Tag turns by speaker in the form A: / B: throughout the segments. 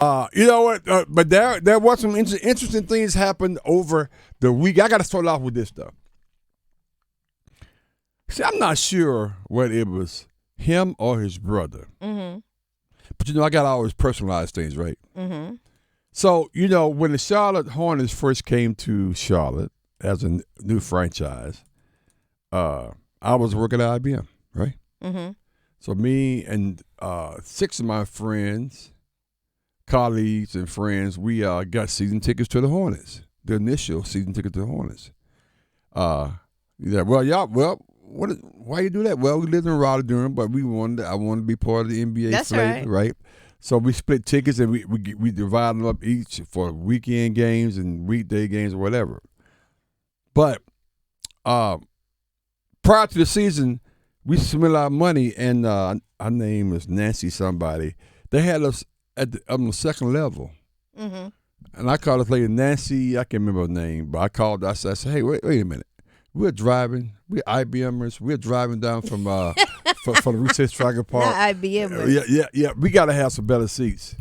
A: You know what? But there was some interesting things happened over the week. I got to start off with this stuff. See, I'm not sure whether it was him or his brother.
B: Mm-hmm.
A: But I got to always personalize things, right?
B: Mm-hmm.
A: So, when the Charlotte Hornets first came to Charlotte as a new franchise, I was working at IBM, right?
B: Mm-hmm.
A: So me and 6 of my friends, colleagues and friends, we got season tickets to the Hornets, the initial season tickets to the Hornets. Why you do that? Well, we lived in Raleigh, Durham, but I wanted to be part of the NBA
B: That's
A: flavor, right? So we split tickets and we divided them up each for weekend games and weekday games or whatever. But prior to the season, we spent a lot of money, and our name is Nancy somebody. They had us on the second level.
B: Mm-hmm.
A: And I called this lady Nancy, I can't remember her name, but I called, I said, hey, wait a minute. We're IBMers, we're driving down from for the Reese Tracker Park.
B: Not IBMers.
A: Yeah. We got to have some better seats.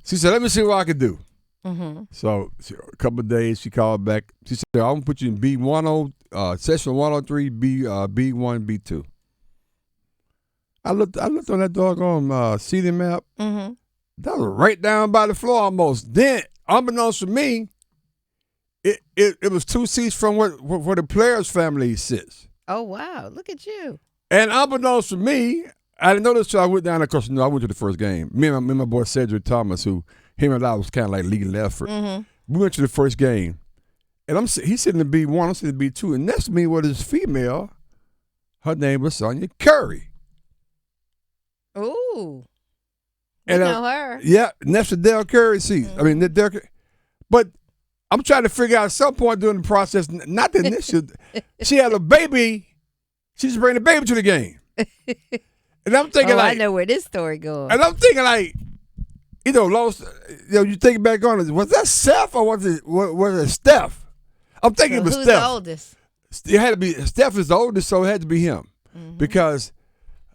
A: She said, let me see what I can do.
B: Mm-hmm.
A: So a couple of days, she called back. She said, I'm going to put you in B10, session 103, B1, B2. I looked on that doggone seating map.
B: Mm-hmm.
A: That was right down by the floor almost. Then, unbeknownst to me, it was 2 seats from where the players' family sits.
B: Oh, wow. Look at you.
A: And unbeknownst to me, I didn't know this until I went down. Of course, I went to the first game. Me and my boy Cedric Thomas, who him and I was kind of like leading the effort.
B: Mm-hmm.
A: We went to the first game, and he's sitting in B1, I'm sitting in B2, and next to me was this female. Her name was Sonia Curry.
B: Ooh.
A: And
B: know her.
A: Yeah, next to Dell Curry seats.
B: Mm-hmm.
A: I mean, Dell Curry. But I'm trying to figure out at some point during the process, not the initial, she had a baby. She just bring the baby to the game. And I'm thinking
B: I know where this story goes.
A: And I'm thinking you think back on it, was that Steph or was it Steph? I'm thinking it was
B: who's
A: Steph.
B: the oldest?
A: It had to be, Steph is the oldest, so it had to be him.
B: Mm-hmm.
A: Because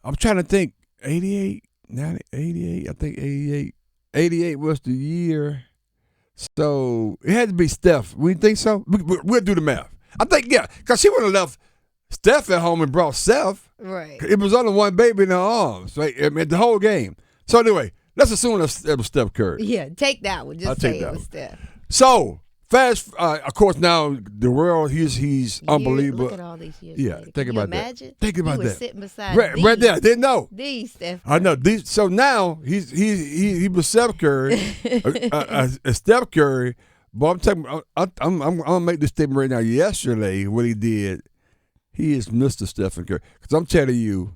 A: I'm trying to think, 88, 90, 88, I think 88. 88 was the year. So it had to be Steph. We think so? We'll do the math. I think, yeah, because she would have left Steph at home and brought Steph.
B: Right.
A: It was only one baby in her arms, right? I mean, the whole game. So anyway, let's assume it was Steph Curry.
B: Yeah, take that one. Just say it was Steph.
A: So fast, of course, now the world, he's unbelievable.
B: Look at all these years.
A: Yeah,
B: later.
A: think
B: Can
A: about
B: you imagine?
A: that. Think about
B: he was
A: that.
B: Sitting beside
A: right there. I didn't know.
B: The Steph.
A: I know. So now he was Steph Curry, Steph Curry. But I'm gonna make this statement right now. Yesterday, what he did, he is Mr. Stephen Curry. Because I'm telling you,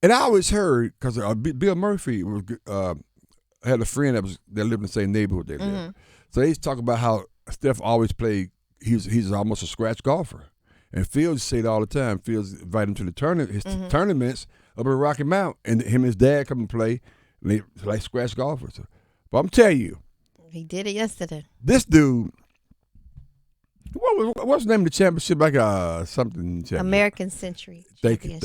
A: and I always heard because Bill Murphy was had a friend that lived in the same neighborhood they lived.
B: Mm-hmm.
A: So they talk about how Steph always played. He's almost a scratch golfer, and Fields say it all the time. Fields invite him to the his tournaments up in Rocky Mount, and him and his dad come and play. And they like scratch golfers. But I'm telling you,
B: he did it yesterday.
A: this dude. What's the name of the championship? Like something championship.
B: American Century
A: Thank you.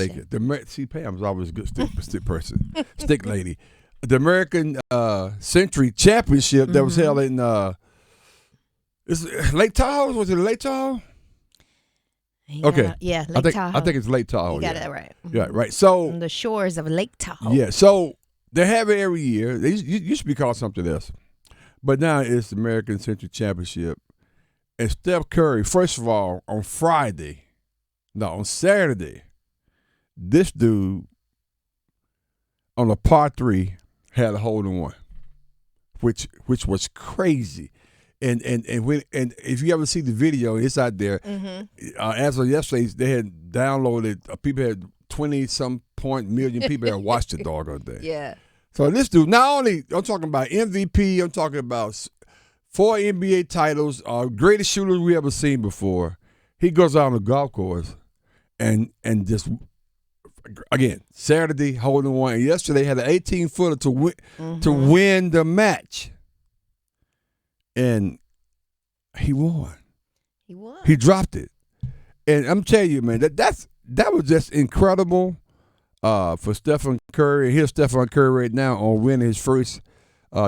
A: See, Pam's always a good stick person, stick lady. The American Century Championship that was held in is Lake Tahoe. Was it Lake Tahoe? Okay.
B: Yeah, Lake Tahoe.
A: I think it's Lake Tahoe.
B: You got it right.
A: Yeah, right. So
B: on the shores of Lake Tahoe.
A: Yeah. So they have it every year. They used to be called something else, but now it's the American Century Championship. And Steph Curry, first of all, on Saturday, this dude on a par 3 had a hole in one, which was crazy. And if you ever see the video, it's out there. As of yesterday, they had downloaded. People had 20-some million people had watched the doggone thing.
B: Yeah.
A: So this dude, not only I'm talking about MVP, I'm talking about 4 NBA titles, greatest shooter we ever seen before. He goes out on the golf course and just, again, Saturday, holding one. And yesterday had an 18-footer to win the match. And he won.
B: He won.
A: He dropped it. And I'm telling you, man, that was just incredible for Stephen Curry. Here's Stephen Curry right now on winning his first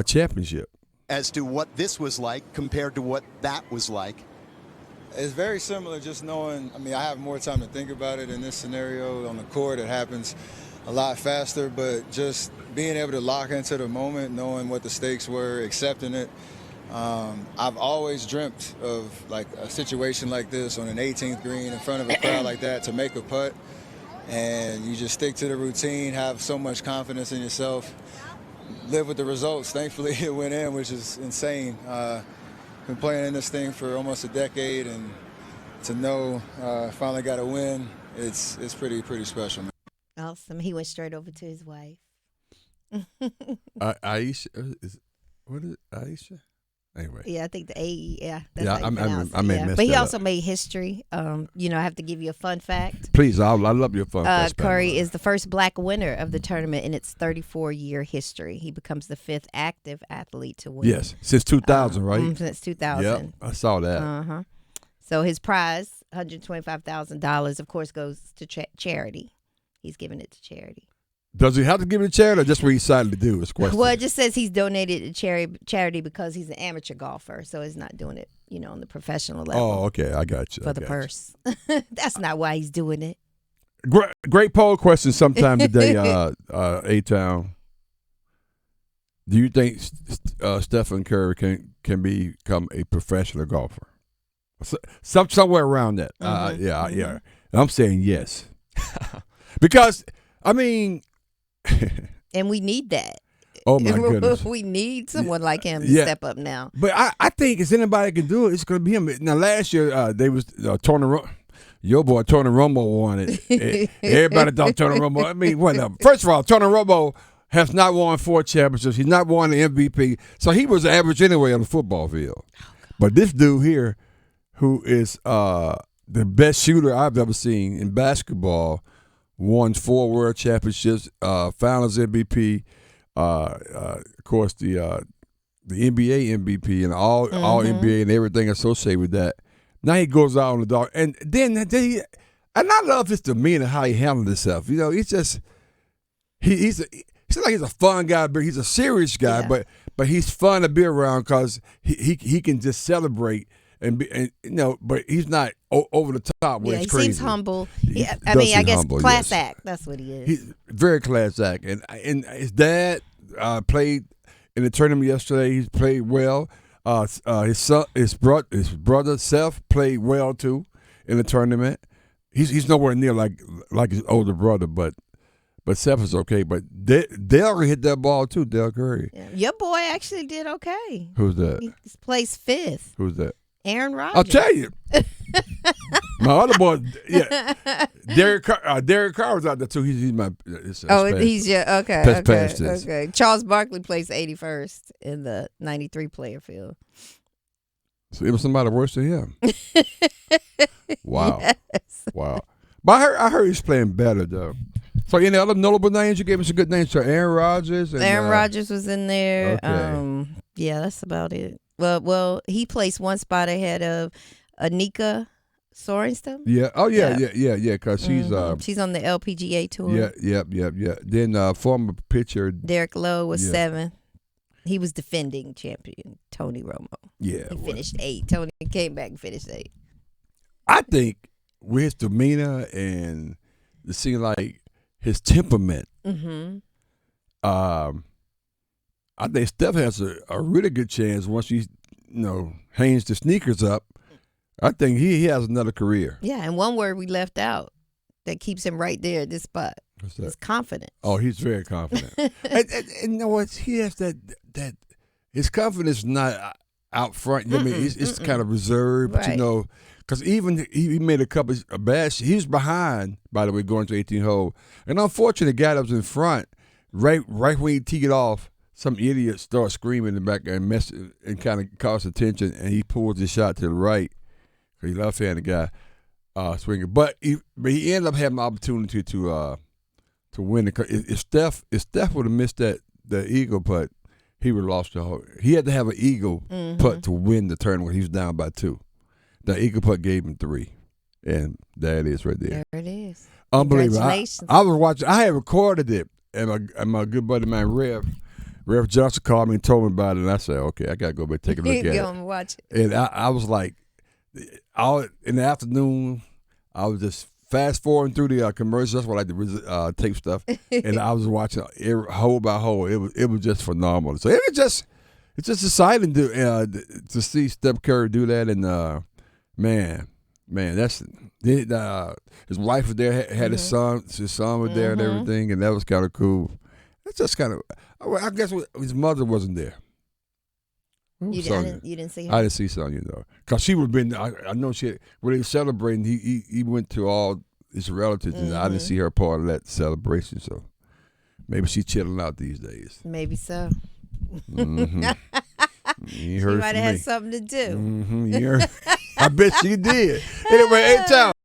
A: championship.
C: As to what this was like compared to what that was like.
D: It's very similar, just knowing, I have more time to think about it in this scenario. On the court, it happens a lot faster, but just being able to lock into the moment, knowing what the stakes were, accepting it. I've always dreamt of like a situation like this on an 18th green in front of a crowd like that to make a putt, and you just stick to the routine, have so much confidence in yourself, live with the results. Thankfully, it went in, which is insane. Been playing in this thing for almost a decade, and to know finally got a win, it's pretty special, man.
B: Awesome. He went straight over to his wife.
A: Aisha, what is it? Aisha? Anyway.
B: Yeah, I think the A. Yeah, that's
A: Yeah,
B: how you
A: I
B: pronounce it.
A: may
B: Yeah.
A: mess
B: But he
A: that
B: also
A: up.
B: made history. I have to give you a fun fact.
A: Please, I love your fun.
B: Curry is the first black winner of the tournament in its 34-year history. He becomes the fifth active athlete to win.
A: Yes, since 2000, right?
B: Since 2000.
A: Yep, I saw that.
B: Uh-huh. So his prize, $125,000, of course, goes to charity. He's giving it to charity.
A: Does he have to give it to charity or just what he decided to do? Is question.
B: Well, it just says he's donated to charity because he's an amateur golfer, so he's not doing it, on the professional level.
A: Oh, okay, I got you.
B: For the purse. That's not why he's doing it.
A: Great poll question sometime today, A-Town. Do you think Stephen Curry can become a professional golfer? Somewhere around that. Yeah. And I'm saying yes. Because,
B: and we need that.
A: Oh, my goodness.
B: We need someone like him to step up now.
A: But I think if anybody can do it, it's going to be him. Now, last year, they was Tony your boy Tony Romo won it. Everybody thought Tony Romo. First of all, Tony Romo has not won 4 championships. He's not won the MVP. So he was average anyway on the football field. But this dude here, who is the best shooter I've ever seen in basketball, won 4 world championships, finals MVP, of course the NBA MVP and all NBA and everything associated with that. Now he goes out on the dog, and then and I love his demeanor, how he handled himself. He's just he's like he's a fun guy, but he's a serious guy, but he's fun to be around because he can just celebrate. But he's not over the top where it's crazy.
B: He seems humble.
A: I
B: guess
A: humble,
B: class
A: yes.
B: act. That's what he is.
A: He's very class act. And his dad played in the tournament yesterday. He played well. His brother Steph played well too in the tournament. He's nowhere near like his older brother, but Steph is okay. But Dale hit that ball too. Dale Curry.
B: Yeah. Your boy actually did okay.
A: Who's that?
B: He placed 5th.
A: Who's that?
B: Aaron Rodgers.
A: I'll tell you. My other boy, Derek Carr was out there too. He's my.
B: He's your okay. Charles Barkley placed 81st in the 93 player field.
A: So it was somebody worse than him. Wow.
B: Yes.
A: Wow. But I heard he's playing better though. So any other notable names? You gave me some good names. So Aaron Rodgers.
B: Aaron Rodgers was in there.
A: Okay.
B: Yeah, that's about it. Well, he placed 1 spot ahead of Anika Sorenstam.
A: Yeah. Oh yeah. Because she's
B: on the LPGA tour.
A: Yeah. Then former pitcher
B: Derek Lowe was 7th. He was defending champion Tony Romo.
A: Yeah.
B: He finished 8th. Tony came back and finished 8th.
A: I think with his demeanor and it seemed like his temperament.
B: Mm-hmm.
A: I think Steph has a really good chance once he, hangs the sneakers up. I think he has another career.
B: Yeah, and one word we left out that keeps him right there at this spot.
A: What's that?
B: His confidence.
A: Oh, he's very confident. and you know what? He has that his confidence is not out front. It's kind of reserved,
B: right.
A: But because even he made a couple of bad. He was behind, by the way, going to 18 hole, and unfortunately, the guy that was in front, right when he teed it off, some idiot started screaming in the back and kind of caused attention, and he pulled his shot to the right. He left-handed guy swinging, but he ended up having the opportunity to win it. If Steph would have missed the eagle putt, he would have lost the whole. He had to have an eagle putt to win the tournament. He was down by 2. The eagle putt gave him 3, and there it is right there.
B: There it is.
A: Unbelievable.
B: Congratulations.
A: I was watching. I had recorded it, and my good buddy of mine, Rev, Rev Johnson called me and told me about it, and I said, okay, I gotta go back and take a look at
B: Go
A: it.
B: and watch it.
A: And I was like, in the afternoon, I was just fast forwarding through the commercials. That's what I like to tape stuff, and I was watching hole by hole. It was just phenomenal. So it's just exciting to see Steph Curry do that, and man, that's his wife was there, had his son was there and everything, and that was kind of cool. It's just kind of, I guess his mother wasn't there.
B: You didn't see her?
A: I didn't see Sonya, though. Because she would have been, I know when they were celebrating, he went to all his relatives, and I didn't see her part of that celebration, so maybe she's chilling out these days.
B: Maybe so.
A: Mm-hmm.
B: She might have had something to do.
A: Mm-hmm. I bet she did. Anyway, hey, Tom.